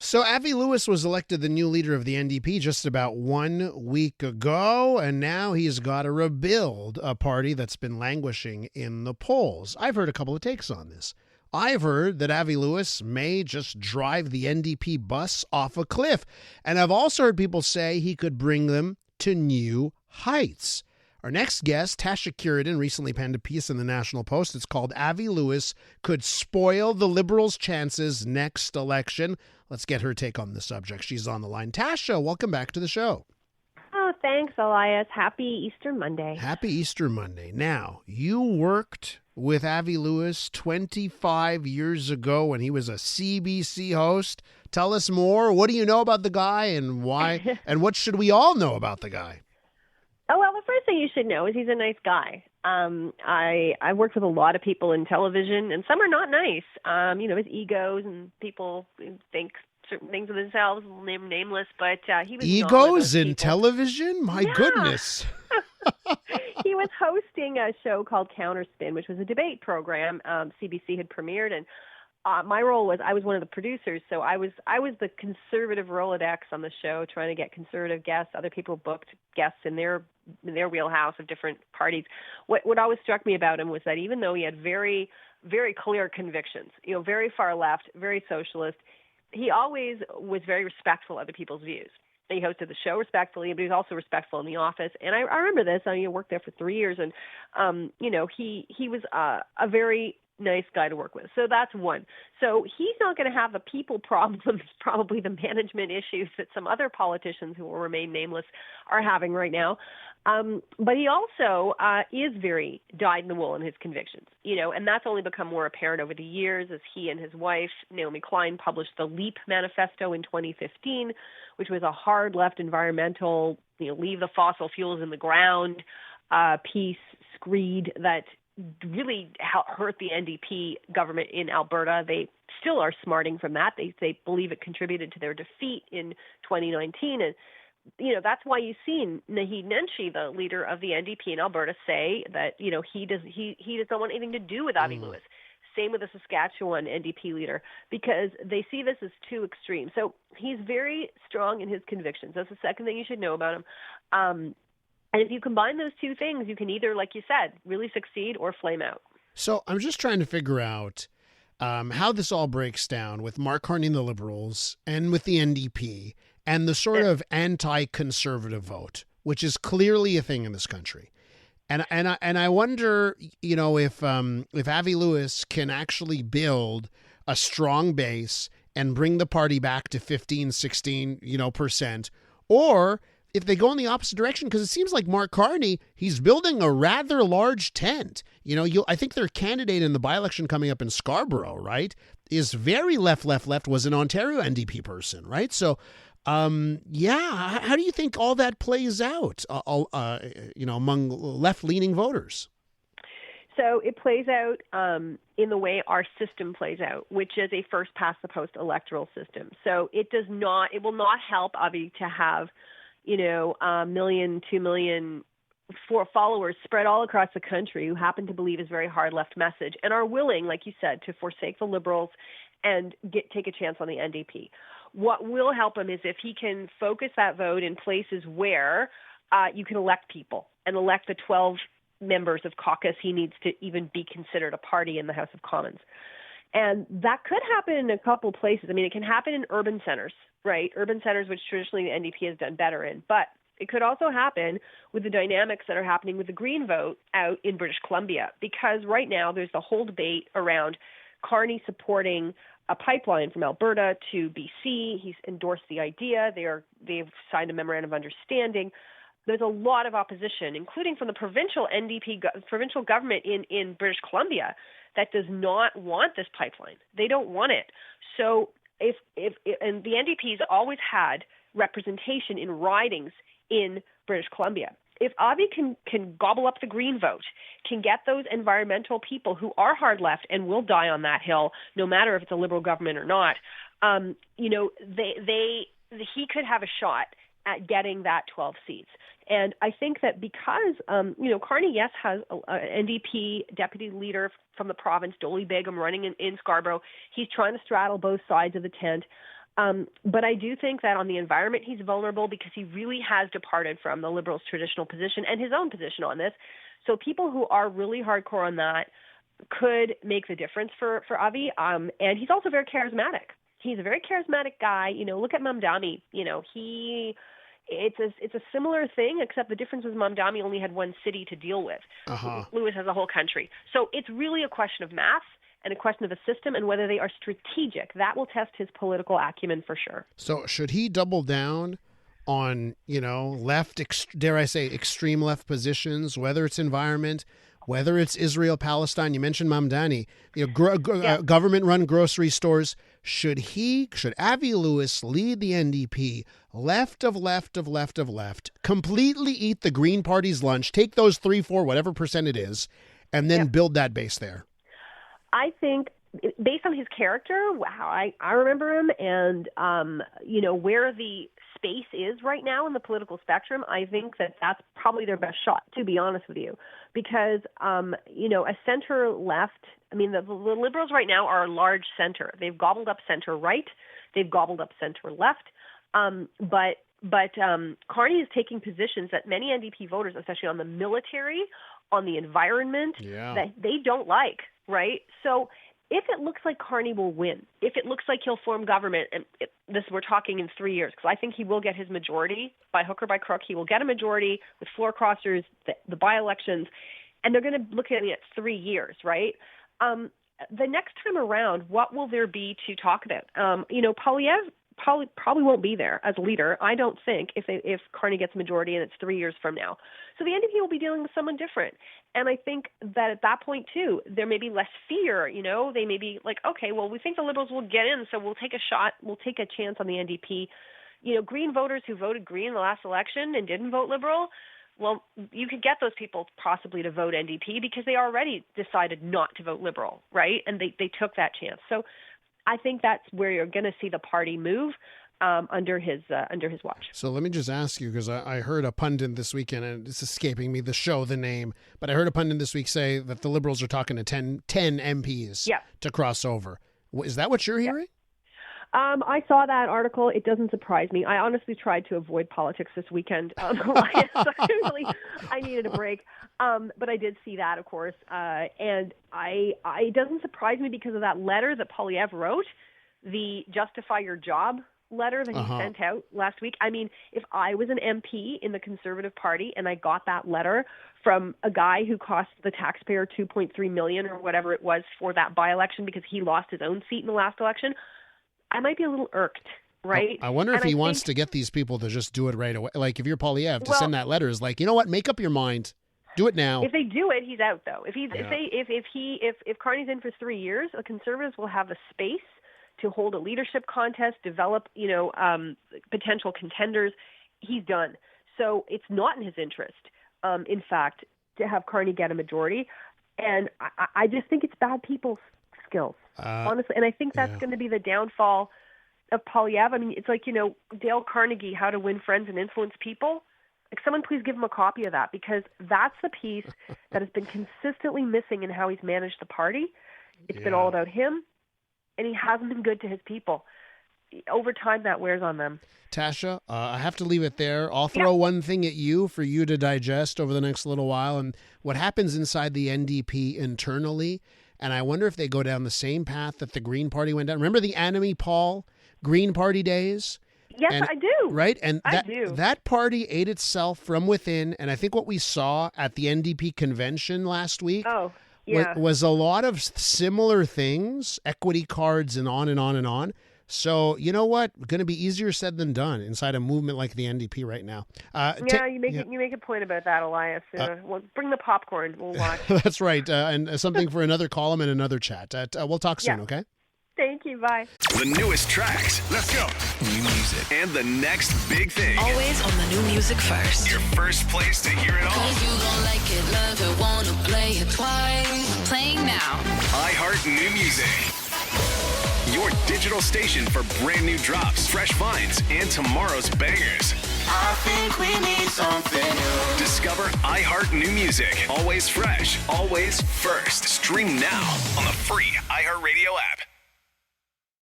So Avy Lewis was elected the new leader of the NDP just about 1 week ago, and now he's got to rebuild a party that's been languishing in the polls. I've heard a couple of takes on this. I've heard that Avi Lewis may just drive the NDP bus off a cliff, and I've also heard people say he could bring them to new heights. Our next guest, Tasha Kheiriddin, recently penned a piece in the National Post. It's called Avi Lewis Could Spoil the Liberals' Chances Next Election. Let's get her take on the subject. She's on the line. Tasha, welcome back to the show. Oh, thanks, Elias. Happy Easter Monday. Happy Easter Monday. Now, you worked with Avi Lewis 25 years ago when he was a CBC host. Tell us more. What do you know about the guy and why? And what should we all know about the guy? Oh, well, the first thing you should know is he's a nice guy. I worked with a lot of people in television, and some are not nice. His egos, and people think certain things of themselves, nameless, but he was egos not one of those in people. Television? My goodness. He was hosting a show called Counterspin, which was a debate program CBC had premiered, and my role was I was one of the producers, so I was the conservative Rolodex on the show, trying to get conservative guests. Other people booked guests in their wheelhouse of different parties. What always struck me about him was that even though he had very, very clear convictions, very far left, very socialist, he always was very respectful of other people's views. He hosted the show respectfully, but he was also respectful in the office. And I remember this. I worked there for 3 years, and he was a very nice guy to work with. So that's one. So he's not going to have the people problems, probably the management issues that some other politicians who will remain nameless are having right now. But he also is very dyed-in-the-wool in his convictions, and that's only become more apparent over the years as he and his wife, Naomi Klein, published the LEAP Manifesto in 2015, which was a hard left environmental, leave the fossil fuels in the ground piece, screed that really hurt the NDP government in Alberta. They still are smarting from that. They believe it contributed to their defeat in 2019. And, that's why you've seen Naheed Nenshi, the leader of the NDP in Alberta, say that, he doesn't want anything to do with Avi Lewis. Same with the Saskatchewan NDP leader, because they see this as too extreme. So he's very strong in his convictions. That's the second thing you should know about him. And if you combine those two things, you can either, like you said, really succeed or flame out. So I'm just trying to figure out how this all breaks down with Mark Carney and the Liberals and with the NDP and the sort of anti-conservative vote, which is clearly a thing in this country. And I wonder, if Avi Lewis can actually build a strong base and bring the party back to 15, 16%, or if they go in the opposite direction, because it seems like Mark Carney, he's building a rather large tent. I think their candidate in the by-election coming up in Scarborough, right, is very left, was an Ontario NDP person, right? So, how do you think all that plays out, among left-leaning voters? So it plays out in the way our system plays out, which is a first-past-the-post electoral system. So it will not help, Avi, to have a million, 2 million followers spread all across the country who happen to believe his very hard left message and are willing, like you said, to forsake the Liberals and take a chance on the NDP. What will help him is if he can focus that vote in places where you can elect people and elect the 12 members of caucus he needs to even be considered a party in the House of Commons. And that could happen in a couple places. I mean, it can happen in urban centers, right? Urban centers, which traditionally the NDP has done better in. But it could also happen with the dynamics that are happening with the Green vote out in British Columbia, because right now there's the whole debate around Carney supporting a pipeline from Alberta to BC. He's endorsed the idea. They've signed a memorandum of understanding. There's a lot of opposition, including from the provincial NDP, provincial government in British Columbia, that does not want this pipeline. They don't want it. So and the NDP's always had representation in ridings in British Columbia. If Avi can gobble up the Green vote, can get those environmental people who are hard left and will die on that hill, no matter if it's a Liberal government or not, he could have a shot at getting that 12 seats. And I think that because, Carney, yes, has an NDP deputy leader from the province, Dolly Begum, running in Scarborough. He's trying to straddle both sides of the tent. But I do think that on the environment, he's vulnerable because he really has departed from the Liberals' traditional position and his own position on this. So people who are really hardcore on that could make the difference for Avi. And he's also very charismatic. He's a very charismatic guy. Look at Mamdani. It's a similar thing, except the difference was Mamdani only had one city to deal with. Lewis has a whole country. So it's really a question of math and a question of a system and whether they are strategic. That will test his political acumen for sure. So should he double down on, left, dare I say, extreme left positions, whether it's environment, whether it's Israel, Palestine? You mentioned Mamdani, government-run grocery stores. Should Avi Lewis lead the NDP left of left, completely eat the Green Party's lunch, take those 3, 4, whatever percent it is, and then build that base there? I think based on his character, how I remember him, and where the space is right now in the political spectrum, I think that's probably their best shot, to be honest with you, because a center left. I mean, the Liberals right now are a large center. They've gobbled up center right, they've gobbled up center left, but Carney is taking positions that many NDP voters, especially on the military, on the environment, that they don't like. Right? So if it looks like Carney will win, if it looks like he'll form government, and we're talking in 3 years, because I think he will get his majority by hook or by crook. He will get a majority with floor crossers, the by-elections, and they're going to look at it at 3 years, right? The next time around, what will there be to talk about? Poilievre probably won't be there as leader, I don't think, if Carney gets a majority and it's 3 years from now. So the NDP will be dealing with someone different. And I think that at that point, too, there may be less fear. They may be like, okay, well, we think the Liberals will get in, so we'll take a shot. We'll take a chance on the NDP. Green voters who voted Green in the last election and didn't vote Liberal, well, you could get those people possibly to vote NDP because they already decided not to vote Liberal, right? And they took that chance. So I think that's where you're going to see the party move under his watch. So let me just ask you, because I heard a pundit this weekend, and it's escaping me the name, but I heard a pundit this week say that the Liberals are talking to 10 MPs to cross over. Is that what you're hearing? I saw that article. It doesn't surprise me. I honestly tried to avoid politics this weekend. So I needed a break. But I did see that, of course. And it doesn't surprise me because of that letter that Poilievre wrote, the Justify Your Job letter that he sent out last week. I mean, if I was an MP in the Conservative Party and I got that letter from a guy who cost the taxpayer $2.3 million or whatever it was for that by-election because he lost his own seat in the last election, I might be a little irked, right? I wonder if he wants to get these people to just do it right away. Like if you're Poilievre, to send that letter is like, you know what, make up your mind. Do it now. If they do it, he's out though. If Carney's in for 3 years, the Conservatives will have the space to hold a leadership contest, develop, potential contenders. He's done. So it's not in his interest, in fact, to have Carney get a majority. And I just think it's bad people's skills, honestly. And I think that's going to be the downfall of Poilievre. I mean, it's like, Dale Carnegie, How to Win Friends and Influence People. Like, someone please give him a copy of that, because that's the piece that has been consistently missing in how he's managed the party. It's been all about him, and he hasn't been good to his people. Over time, that wears on them. Tasha, I have to leave it there. I'll throw one thing at you for you to digest over the next little while, and what happens inside the NDP internally. And I wonder if they go down the same path that the Green Party went down. Remember the Annamie Paul Green Party days? Yes, I do. Right? And that party ate itself from within. And I think what we saw at the NDP convention last week was a lot of similar things, equity cards and on and on and on. So, you know what? Going to be easier said than done inside a movement like the NDP right now. You make a point about that, Elias. Well, bring the popcorn. We'll watch. That's right. And something for another column and another chat. We'll talk soon, okay? Thank you. Bye. The newest tracks. Let's go. New music. And the next big thing. Always on the new music first. Your first place to hear it all. 'Cause you gon' like it, love it, wanna play it twice. Playing now. iHeart New Music. Your digital station for brand new drops, fresh finds, and tomorrow's bangers. I think we need something new. Discover iHeart New Music. Always fresh, always first. Stream now on the free iHeartRadio app.